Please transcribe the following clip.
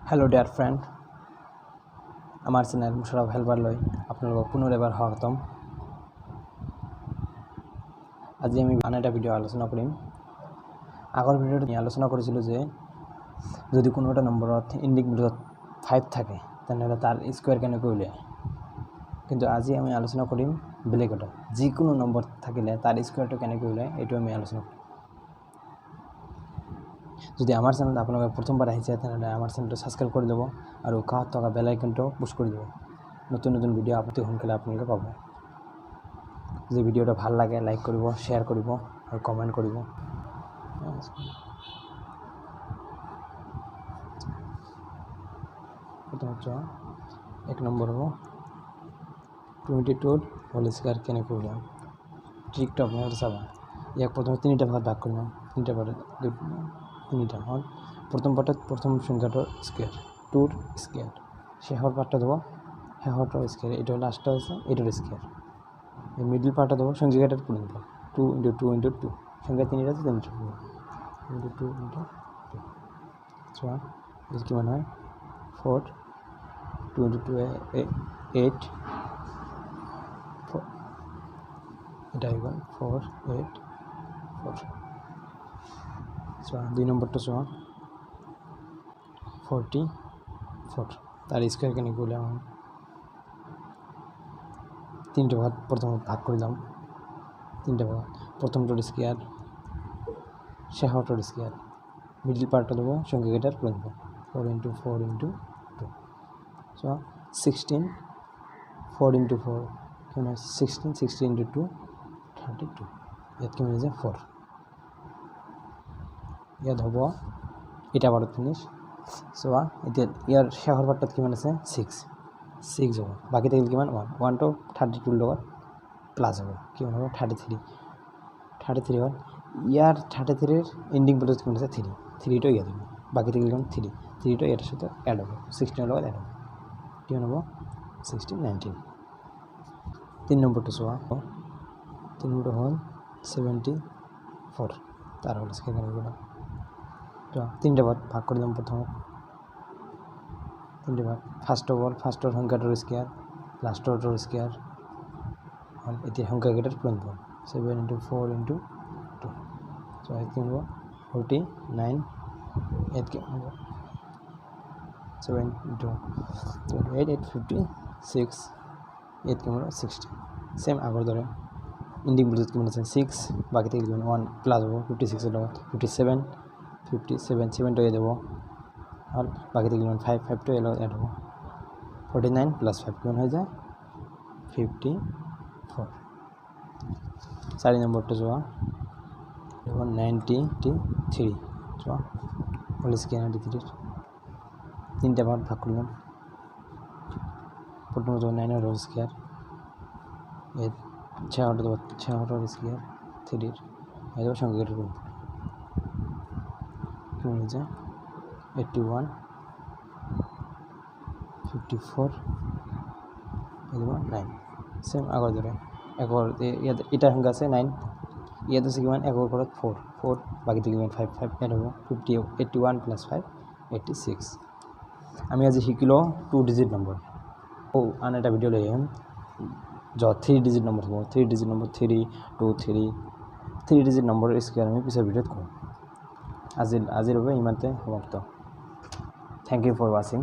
Hello dear friend, আমাৰ channel Musharaf Helper লৈ আপোনালোকক পুনৰ এবাৰ স্বাগতম। আজি আমি আন এটা ভিডিও আলোচনা কৰিম। আগৰ ভিডিওত আমি আলোচনা কৰিছিলোঁ যে যদি কোনো এটা নম্বৰত এন্ডিং বিন্দুত 5 থাকে তেনেহলে তাৰ স্কয়াৰ কেনেকৈ উলিয়ায়। কিন্তু আজি আমি আলোচনা কৰিম বেলেগত যিকোনো নম্বৰ থাকিলে তাৰ স্কয়াৰটো কেনেকৈ উলিয়ায় এটো আমি আলোচনা কৰিম। যদি আমাৰ চ্যানেল আপোনালোকে প্ৰথমবাৰ আহিছে তেনে আমাৰ চ্যানেলটো সাবস্ক্ৰাইব কৰি দিব আৰু কাষত থকা বেল আইকনটো পুশ কৰি দিব। নতুন নতুন ভিডিও আপলোড সোনকালে আপোনালোকে পাব। যদি ভিডিওটা ভাল লাগে লাইক কৰিব, শেয়াৰ কৰিব আৰু কমেন্ট কৰিব। প্ৰথমতে এক নম্বৰ হ'ব 22 হোল স্কয়াৰ কেনেকৈ উলিয়াম। ট্ৰিকটো আপোনালোকে চাবা। ইয়াক প্ৰথমে তিনিটা ভাগত ভাগ কৰিম। তিনিটা ভাগত তিনিটা হল প্ৰথম পাৰ্টত প্ৰথম সংখ্যাটাৰ স্কয়াৰ 2 স্কয়াৰ, শেষৰ পাৰ্টটা দেব শেষৰটাৰ স্কয়ার, এটা লাস্টটা আছে এটার স্কয়ার, এই মিডল পার্টটা দেব সংখ্যাটার গুণফল 2 * 2 * 2 সংখ্যা তিনটা আছে তিনটা 2 * 2 সো এর কি মান হয় 4 2 * 2 8 এটা হয়ে গেল 4 8 4 2 নম্বরটা সহ 44 তার স্কয়ার কেন করলাম তিনটা ভাগ প্রথম ভাগ করলাম তিনটা ভাগ প্রথমটার স্কয়ার শেষরটার স্কয়ার মিডল পার্টটা দেব সংখ্যাটার গুণফল 4 * 4 * 2 সো 16 4 * 4 মানে 16 16 * 2 32 এত কি হয়ে যায় 4 ইয়াত হ'ব এটা বাৰত ফিনিশ সো এতিয়া ইয়াৰ শেষৰ পাৰ্টত কিমান আছে 6 হ'ব বাকি থাকিল কিমান 1 টো 32 লগত প্লাস হ'ব কিমান হ'ব 33 হ'ল ইয়াৰ 33 এর এন্ডিং বিন্দু কিমান আছে 3 টো ইয়াত হ'ব বাকি থাকিল কিমান 3 টো এর সাথে এড হ'ব 16 এর লগত এড হ'ব কিমান হ'ব 16 19 3 নম্বৰটো চোৱা 3 নম্বৰটো হ'ল 74 তার হোল স্কয়ার কেন তো তিনটা ভাগ করে দিলাম প্রথমে তিনটা ভাগ ফার্স্টর সংখ্যাটার স্কয়ার লাস্টর স্কয়ার আর এটি সংখ্যাটার গুণফল 7 * 4 * 2 সো এত কি হবে 49 এত কি হবে 7 * 28 56 এত কি হবে 60 সেম আগৰ দৰে এন্ডিং বিন্দুত কিমান আছে 6 বাকি থাকিল 1 প্লাস হ'ব 56 এর লগত 57 তো দেব আর বাকি থাকিল 5 তো এর লগত এড হ'ব 49 + 5 কিমান হয়ে যায় 54 4 নম্বরটা যোৱা 93 যোৱা হোল স্কয়ার 93 তিনটা ভাগ করলাম প্রথম 9 এর হোল স্কয়ার এর 6 স্কয়ার 3 এর এর সংখ্যাটার গুণফল কিমান হয়ে যায় 81 54 এগুলো 9 সেম আগৰ দৰে একৰ এটা সংখ্যা আছে 9 ইয়াত আছে কিমান একৰ ঘৰত 4 বাকি থাকিল 5 এড হ'ব 81 + 5 86 আমি আজি শিকিলো 2 ডিজিট নম্বৰ আন এটা ভিডিও লৈ আহিম যত 3 ডিজিট নম্বৰ হ'ব 3 ডিজিট নম্বৰ 3 2 3 ডিজিট নম্বৰৰ স্কয়াৰ আমি পিছৰ ভিডিওত কৰিম আজিৰ বাবে ইমানতে সমাপ্ত থ্যাংক ইউ ফৰ ওয়াচিং